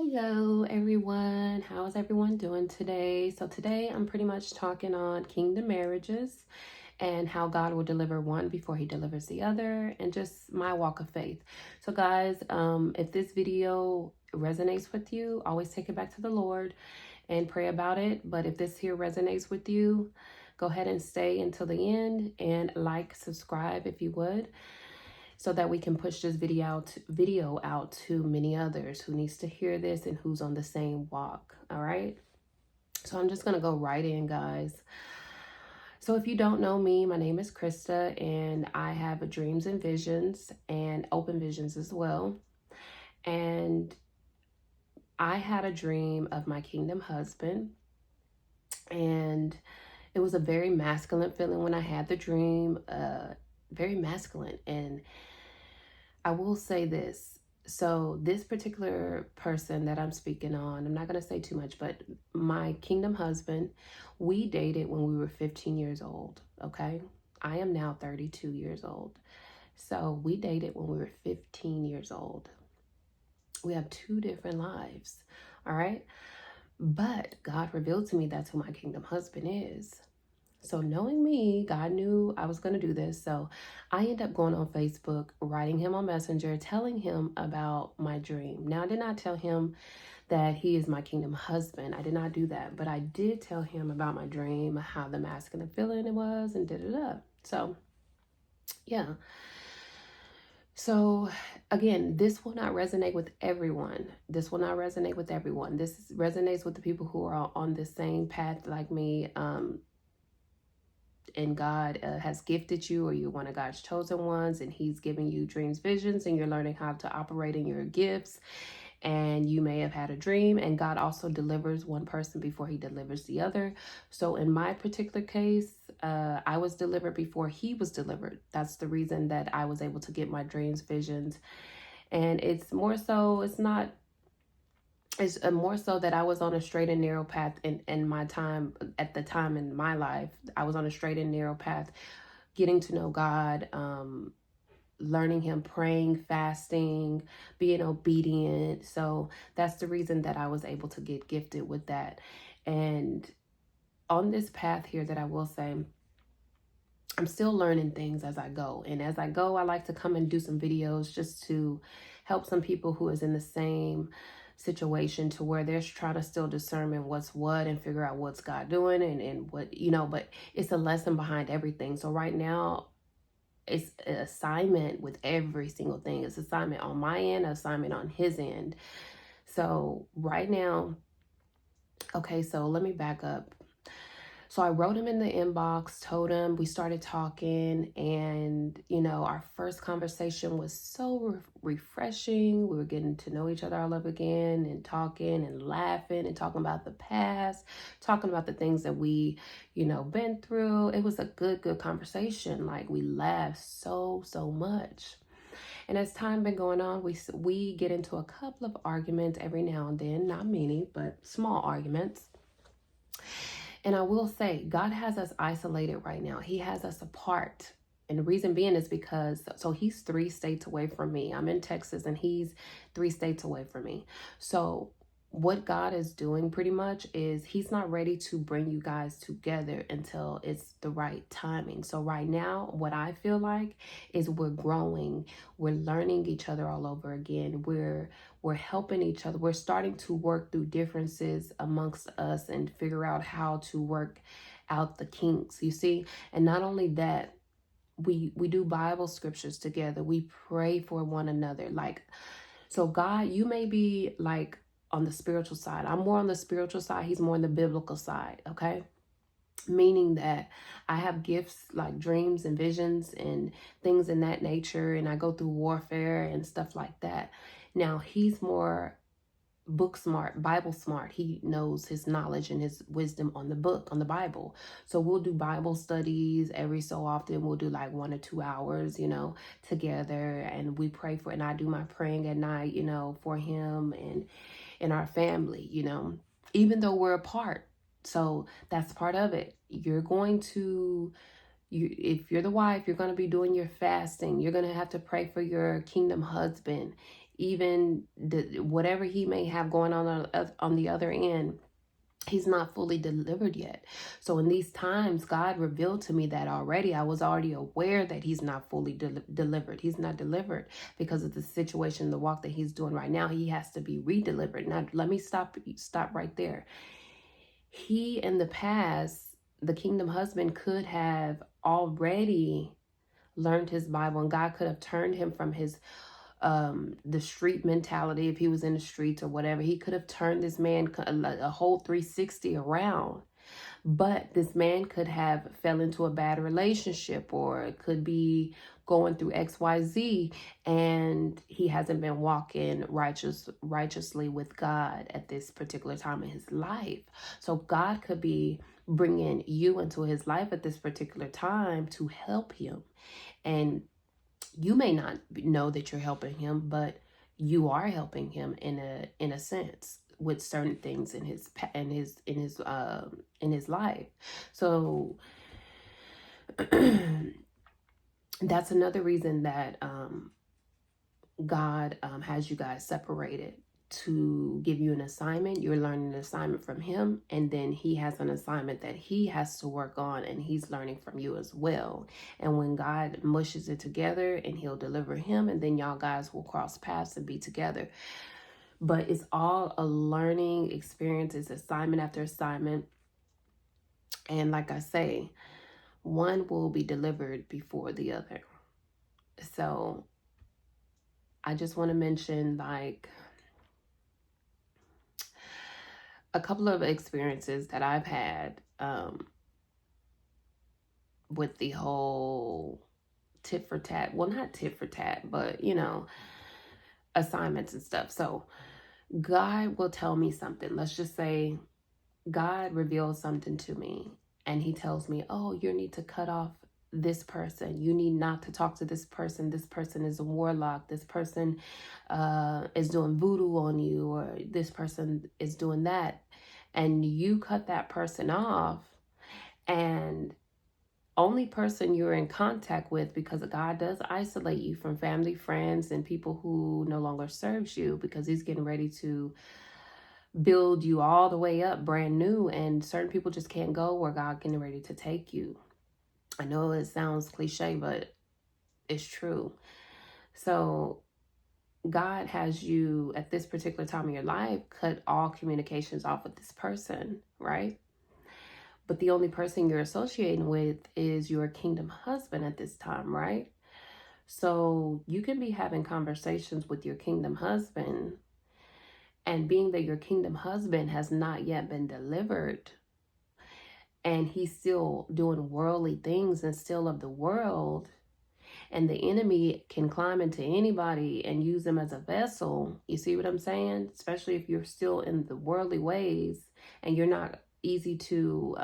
Hello everyone, how is everyone doing today? So today I'm pretty much talking on kingdom marriages and how God will deliver one before he delivers the other, and just my walk of faith. So guys, if this video resonates with you, always take it back to the Lord and pray about it. But if this here resonates with you, go ahead and stay until the end and like, subscribe if you would, so that we can push this video out to many others who needs to hear this and who's on the same walk. All right, so I'm just gonna go right in, guys. So if you don't know me, my name is Krista, and I have a dreams and visions and open visions as well. And I had a dream of my kingdom husband, and it was a very masculine feeling when I had the dream, very masculine. And I will say this. So this particular person that I'm speaking on, I'm not going to say too much, but my kingdom husband, we dated when we were 15 years old. Okay. I am now 32 years old. So we dated when we were 15 years old. We have two different lives. All right. But God revealed to me that's who my kingdom husband is. So knowing me, God knew I was going to do this. So I ended up going on Facebook, writing him on Messenger, telling him about my dream. Now, I did not tell him that he is my kingdom husband. I did not do that. But I did tell him about my dream, how the masculine feeling it was, and da-da-da. So, yeah. So again, this will not resonate with everyone. This will not resonate with everyone. This resonates with the people who are on the same path like me. And God has gifted you, or you're one of God's chosen ones, and he's giving you dreams, visions, and you're learning how to operate in your gifts. And you may have had a dream, and God also delivers one person before he delivers the other. So in my particular case, I was delivered before he was delivered. That's the reason that I was able to get my dreams, visions. And it's more so, it's more so that I was on a straight and narrow path in my time. At the time in my life, I was on a straight and narrow path, getting to know God, learning him, praying, fasting, being obedient. So that's the reason that I was able to get gifted with that. And on this path here, that I will say, I'm still learning things as I go. And as I go, I like to come and do some videos just to help some people who is in the same situation, to where they're trying to still discern what's what and figure out what's God doing, and what, but it's a lesson behind everything. So right now, it's an assignment with every single thing. It's assignment on my end, assignment on his end. So right now, okay, so let me back up. So I wrote him in the inbox, told him, we started talking, and our first conversation was so refreshing. We were getting to know each other all over again, and talking and laughing and talking about the past, talking about the things that we, been through. It was a good conversation. Like, we laughed so much. And as time been going on, we get into a couple of arguments every now and then, not many, but small arguments. And I will say, God has us isolated right now. He has us apart. And the reason being is because, so he's 3 states away from me. I'm in Texas, and he's 3 states away from me. So what God is doing pretty much is he's not ready to bring you guys together until it's the right timing. So right now, what I feel like is we're growing, we're learning each other all over again. We're helping each other. We're starting to work through differences amongst us and figure out how to work out the kinks, you see. And not only that, we do Bible scriptures together. We pray for one another. Like, so God, you may be like on the spiritual side. I'm more on the spiritual side. He's more on the biblical side. Okay. Meaning that I have gifts like dreams and visions and things in that nature. And I go through warfare and stuff like that. Now he's more book smart, Bible smart. He knows his knowledge and his wisdom on the book, on the Bible. So we'll do Bible studies every so often. We'll do like 1 or 2 hours, together, and we pray for, and I do my praying at night, for him and our family, even though we're apart. So that's part of it. You're going to, if you're the wife, you're going to be doing your fasting. You're going to have to pray for your kingdom husband. even whatever he may have going on the other end, he's not fully delivered yet. So in these times, God revealed to me that already. I was already aware that he's not fully delivered. He's not delivered because of the situation, the walk that he's doing right now. He has to be re-delivered. Now, let me stop right there. He, in the past, the kingdom husband could have already learned his Bible, and God could have turned him from his the street mentality. If he was in the streets or whatever, he could have turned this man a whole 360 around. But this man could have fell into a bad relationship, or it could be going through XYZ, and he hasn't been walking righteously with God at this particular time in his life. So God could be bringing you into his life at this particular time to help him. And you may not know that you're helping him, but you are helping him in a sense with certain things in his life. So that's another reason that God has you guys separated, to give you an assignment. You're learning an assignment from him, and then he has an assignment that he has to work on, and he's learning from you as well. And when God mushes it together, and he'll deliver him, and then y'all guys will cross paths and be together. But it's all a learning experience. It's assignment after assignment. And like I say, one will be delivered before the other. So I just want to mention, like, a couple of experiences that I've had with the whole tit for tat. Well, not tit for tat, but, assignments and stuff. So God will tell me something. Let's just say God reveals something to me, and he tells me, oh, you need to cut off this person. You need not to talk to this person. This person is a warlock. This person is doing voodoo on you, or this person is doing that. And you cut that person off, and only person you're in contact with, because God does isolate you from family, friends, and people who no longer serves you, because he's getting ready to build you all the way up brand new, and certain people just can't go where God getting ready to take you. I know it sounds cliche, but it's true. So God has you at this particular time in your life cut all communications off with this person, right? But the only person you're associating with is your kingdom husband at this time, right? So you can be having conversations with your kingdom husband, and being that your kingdom husband has not yet been delivered, and he's still doing worldly things and still of the world, and the enemy can climb into anybody and use them as a vessel. You see what I'm saying? Especially if you're still in the worldly ways, and you're not easy to,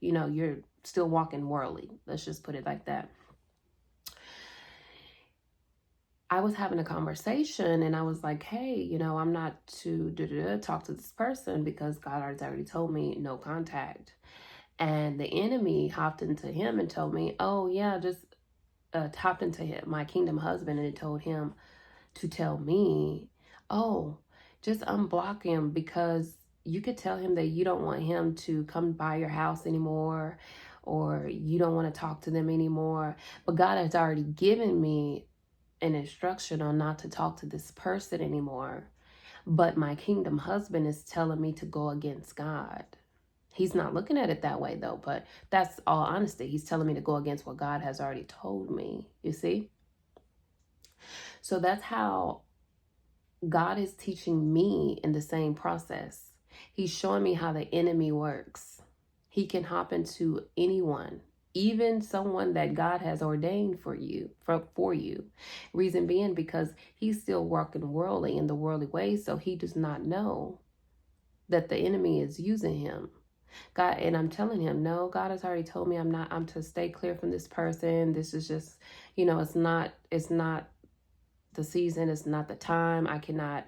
you're still walking worldly. Let's just put it like that. I was having a conversation, and I was like, hey, I'm not to talk to this person, because God has already told me no contact. And the enemy hopped into him and told me, oh yeah, just hopped into my kingdom husband, and it told him to tell me, oh, just unblock him, because you could tell him that you don't want him to come by your house anymore, or you don't want to talk to them anymore. But God has already given me an instruction on not to talk to this person anymore. But my kingdom husband is telling me to go against God. He's not looking at it that way though, but that's all honesty. He's telling me to go against what God has already told me, you see? So that's how God is teaching me in the same process. He's showing me how the enemy works. He can hop into anyone, even someone that God has ordained for you. Reason being, because he's still working worldly in the worldly ways, so he does not know that the enemy is using him. God, and I'm telling him, no, God has already told me I'm to stay clear from this person. This is just, it's not the season, it's not the time. I cannot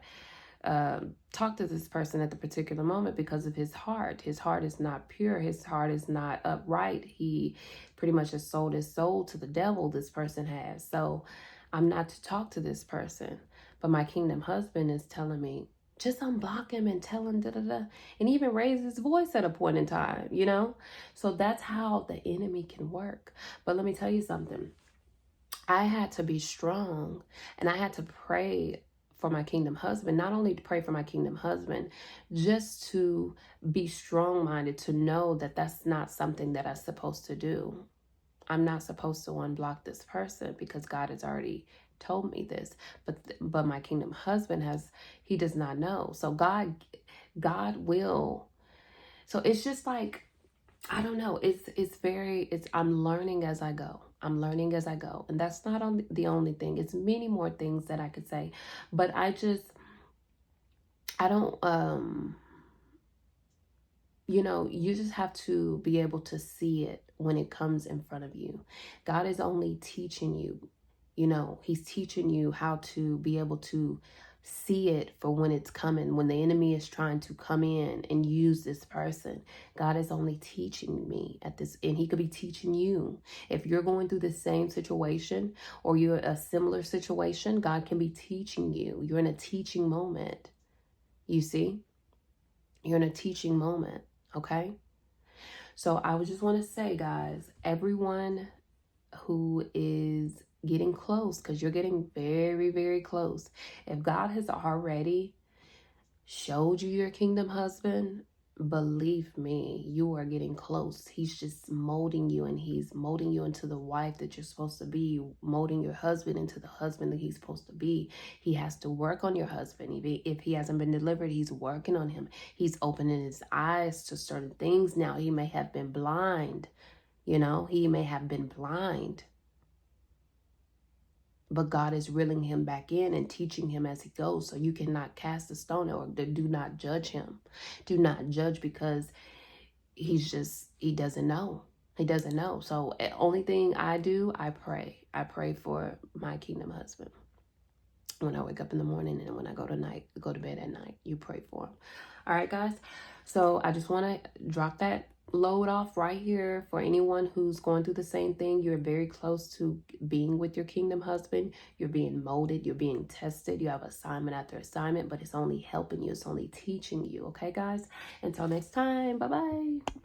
talk to this person at the particular moment because of his heart. His heart is not pure. His heart is not upright. He pretty much has sold his soul to the devil, this person has. So I'm not to talk to this person. But my kingdom husband is telling me, just unblock him and tell him da da da. And even raise his voice at a point in time, you know? So that's how the enemy can work. But let me tell you something. I had to be strong and I had to pray for my kingdom husband, not only to pray for my kingdom husband, just to be strong minded, to know that that's not something that I'm supposed to do. I'm not supposed to unblock this person because God has already told me this. But my kingdom husband he does not know. So God will. So it's just like, I don't know. I'm learning as I go. I'm learning as I go. And that's not the only thing. It's many more things that I could say. But I don't, you just have to be able to see it when it comes in front of you. God is only teaching you, he's teaching you how to be able to see it for when it's coming, when the enemy is trying to come in and use this person. God is only teaching me at this, and he could be teaching you. If you're going through the same situation or you're a similar situation, God can be teaching you. You're in a teaching moment. You see, you're in a teaching moment. Okay. So I would just want to say, guys, everyone who is getting close, because you're getting very, very close. If God has already showed you your kingdom husband, believe me, you are getting close. He's just molding you, and he's molding you into the wife that you're supposed to be, molding your husband into the husband that he's supposed to be. He has to work on your husband. If he hasn't been delivered, he's working on him. He's opening his eyes to certain things now. He may have been blind, he may have been blind. But God is reeling him back in and teaching him as he goes. So you cannot cast a stone or do not judge him. Do not judge because he doesn't know. He doesn't know. So only thing I do, I pray. I pray for my kingdom husband. When I wake up in the morning and when I go to bed at night, you pray for him. All right, guys. So I just want to drop that load off right here for anyone who's going through the same thing. You're very close to being with your kingdom husband. You're being molded. You're being tested. You have assignment after assignment, but it's only helping you. It's only teaching you. Okay, guys? Until next time. Bye-bye.